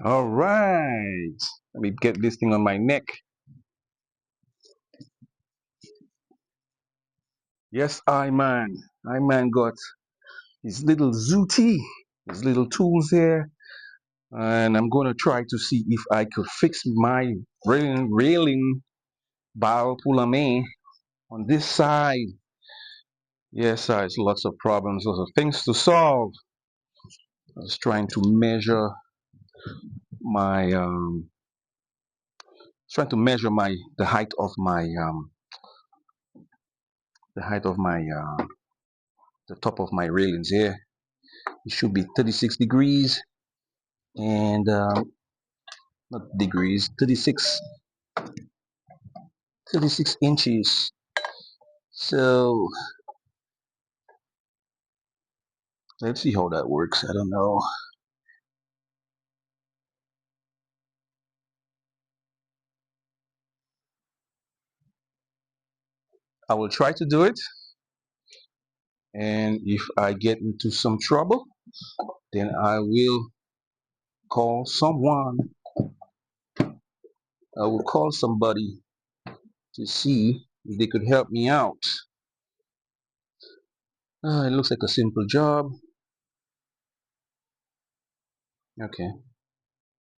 All right. Let me get this thing on my neck. Yes, I man got his little zooty, his little tools here, and I'm gonna try to see if I could fix my railing bow pulame on this side. Yes, it's lots of problems, lots of things to solve. I was my trying to measure my the height of my the top of my railings here. It should be 36 degrees and not degrees, 36 inches. So let's see how that works. I don't know. I will try to do it, and if I get into some trouble, then I will call someone. I will call somebody to see if they could help me out. It looks like a simple job. Okay,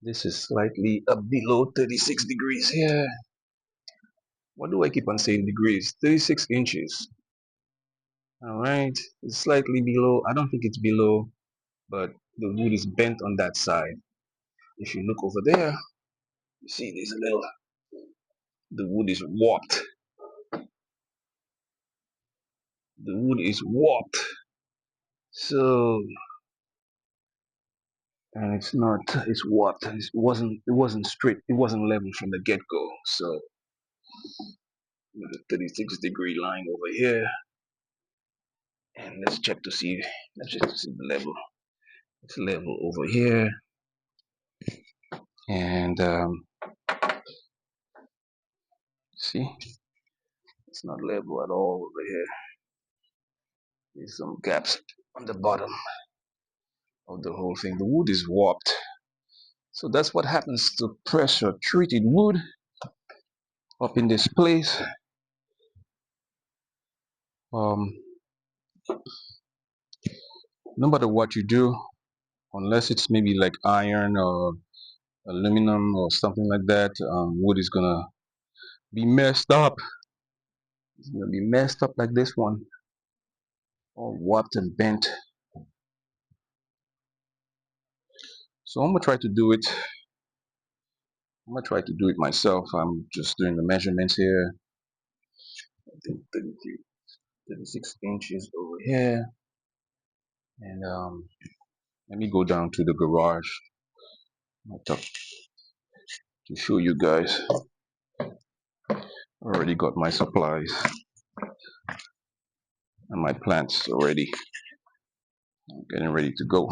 this is slightly up below 36 degrees here. What do I keep on saying degrees? 36 inches. All right, it's slightly below. I don't think it's below, but the wood is bent on that side. If you look over there, you see there's a little, the wood is warped. The wood is warped. So, and it's not, it's warped. It wasn't straight. It wasn't level from the get-go. So, with the 36-degree line over here, and let's check to see the level. It's level over here, and see, it's not level at all over here. There's some gaps on the bottom of the whole thing. The wood is warped. So that's what happens to pressure treated wood up in this place. Um, no matter what you do, unless it's maybe like iron or aluminum or something like that, wood is gonna be messed up. It's gonna be messed up like this one, all warped and bent. So I'm gonna try to do it. I'm gonna try to do it myself. I'm just doing the measurements here. I think 36 inches over here, and let me go down to the garage to show you guys. Already got my supplies and my plants already getting ready to go.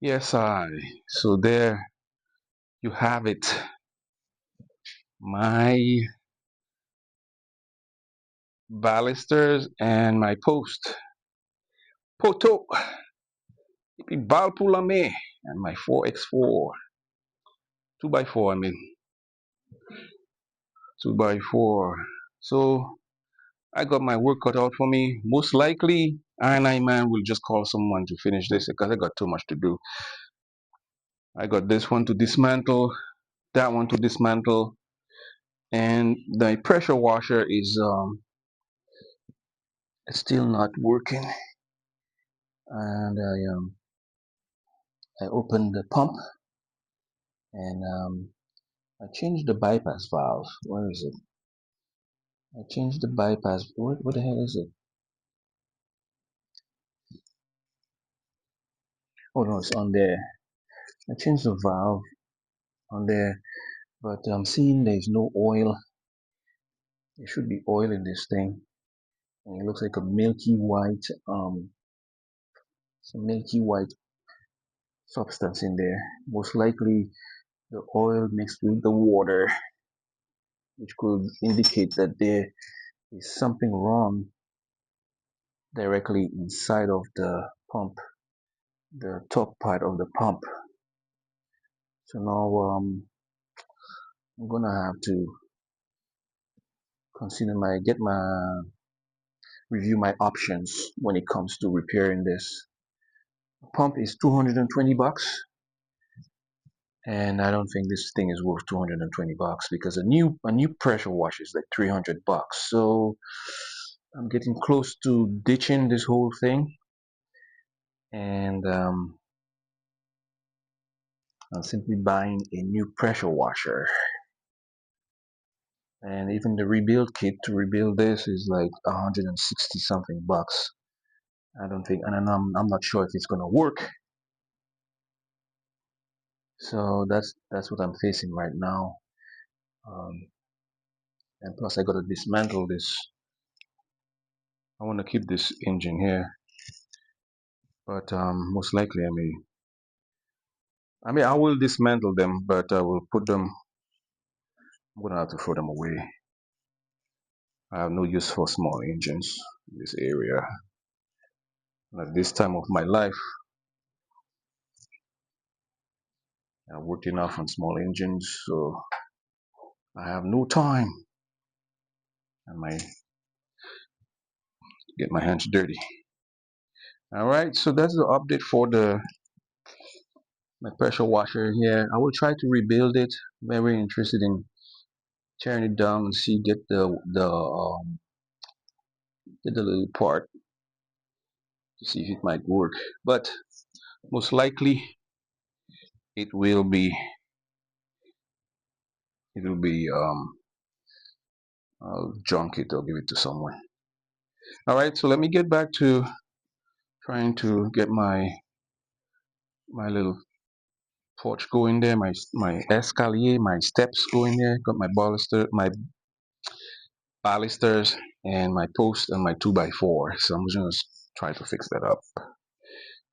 Yes, so there you have it. My balusters and my poto, balpulame, and my 4x4, 2x4. I mean 2x4. So I got my work cut out for me. Most likely, I man will just call someone to finish this because I got too much to do. I got this one to dismantle, that one to dismantle, and the pressure washer is still not working. And I opened the pump and I changed the bypass valve. Where is it? I changed the bypass. What the hell is it? Oh no, it's on there. I changed the valve on there, but I'm seeing there's no oil. There should be oil in this thing, and it looks like a milky white, some milky white substance in there. Most likely the oil mixed with the water, which could indicate that there is something wrong directly inside of the pump, the top part of the pump. So now I'm gonna have to consider review my options when it comes to repairing this. The pump is 220 bucks, and I don't think this thing is worth 220 bucks because a new pressure washer is like 300 bucks. So I'm getting close to ditching this whole thing, and I'm simply buying a new pressure washer. And even the rebuild kit to rebuild this is like 160 something bucks. I don't think, and I'm not sure if it's gonna work. So that's what I'm facing right now. Um, and plus, I gotta dismantle this. I want to keep this engine here, but most likely I will dismantle them, but I will put them. I'm gonna have to throw them away. I have no use for small engines in this area. At this time of my life, I worked enough on small engines, so I have no time and get my hands dirty. All right, so that's the update for my pressure washer here. I will try to rebuild it. Very interested in tearing it down and see get the little part to see if it might work. But most likely it will be it will be I'll junk it or give it to someone. All right, so let me get back to trying to get my little porch going there, my escalier, my steps going there. Got my balusters, and my post and my 2x4. So I'm just gonna try to fix that up.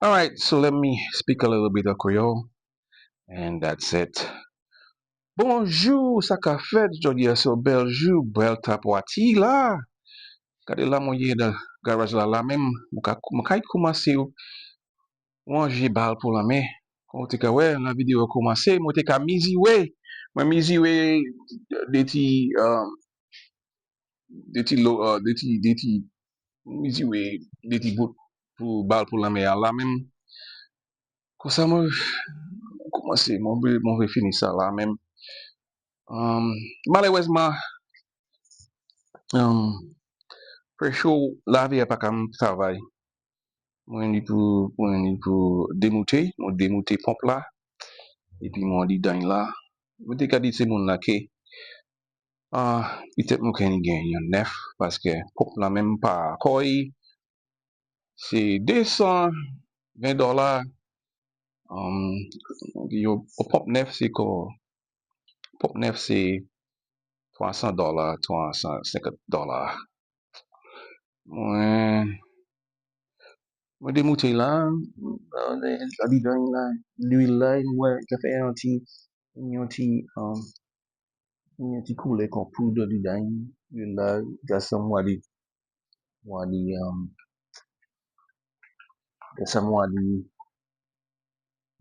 All right, so let me speak a little bit of Creole, and that's it. Bonjour, ça qu'a fait, jodi so bel jour, bel tapwati là. Kade la mwenye de garage la même, mkay commencé manger bal pour la main. Quand te ka ouais, la vidéo commencé, moi te ka mizi we de ti de ti mizi we de ti bout pour bal pour la main la même. Comme ça moi commencé mon vais finir ça là même. Malheureusement presho lavé pas comme travail. Mwen pou demoute pompe la, epi mwen di dan la, mwen te ka di se moun la ke, itet mwen ken gen yon nef, paske pompe la menm pa koy, se $220, yo pompe nef se ko, pompe nef se $300, $350. Mwen demoute la, la di dan la, l'huile la, mwen ka fe yon ti koule kon poudre di dan, l'huile la, gasa mwa di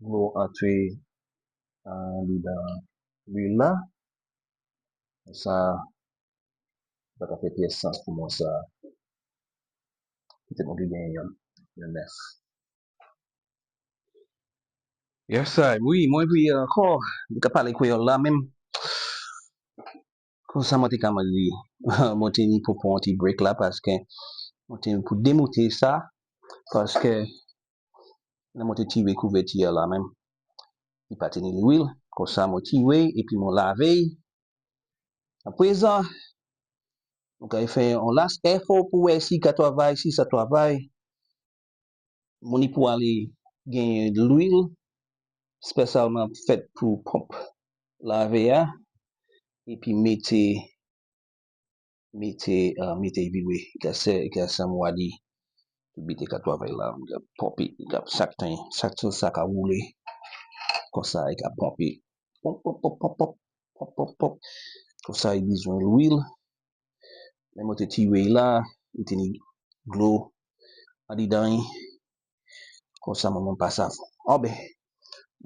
glo atwe li dan l'huile la, sa baka fe piye sens pou mwen sa, peut-être mwen gen yon nef. Yes, oui, mwen vi ankor, di ka pale kwe yon la menm, kon sa mwen te ka mwen li, mwen te ni pou pon ti break la, paske mwen te pou demote sa, paske nan mwen te tire kouveti ya la menm, i pati ni l'huile, kon sa mwen tire, epi mwen lave, aprezen, mwen ka fe yon last effort pou we si ka travay, si sa travay, mwen ni pou ale genye l'huile, spesyalman fet pou pompe lavé-a, epi mette viwe, gasa mwa di, bite ka travay la, mga pompe, sak ka roule, kon sa e ka pompe, pop, pop, pop, pop, pop, pop, pop, pop, kon sa e bizwen l'huile, men mwen te tire la, ite ni glo, Ali dans comme ça mon passe à fond. Oh ben,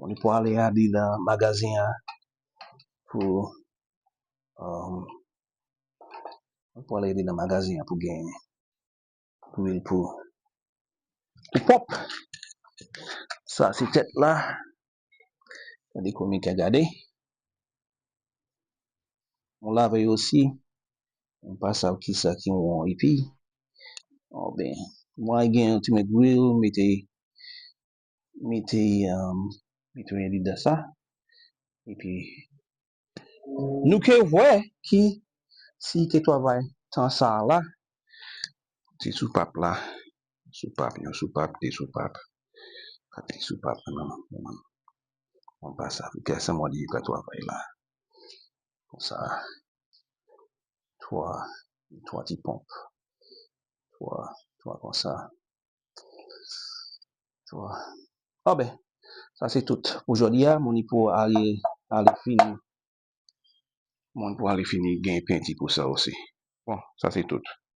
on peut aller à le magasin pour on peut aller dans le magasin pour gagner pour pop. Ça c'est tête là. On dit combien qu'à garder. On lave aussi. On passe à qui ça qui on et puis oh ben moi gagne un petit grill mettez rien de ça et puis nous que ouais qui si que travail tant ça là c'est soupape là soupape une soupape des soupapes des soupapes non on passe ça que ça moi dit que travail là comme ça trois petits pompes trois comme ça trois ah ben ça c'est tout aujourd'hui mon pour aller finir mon pour aller finir gain petit pour ça aussi bon ça c'est tout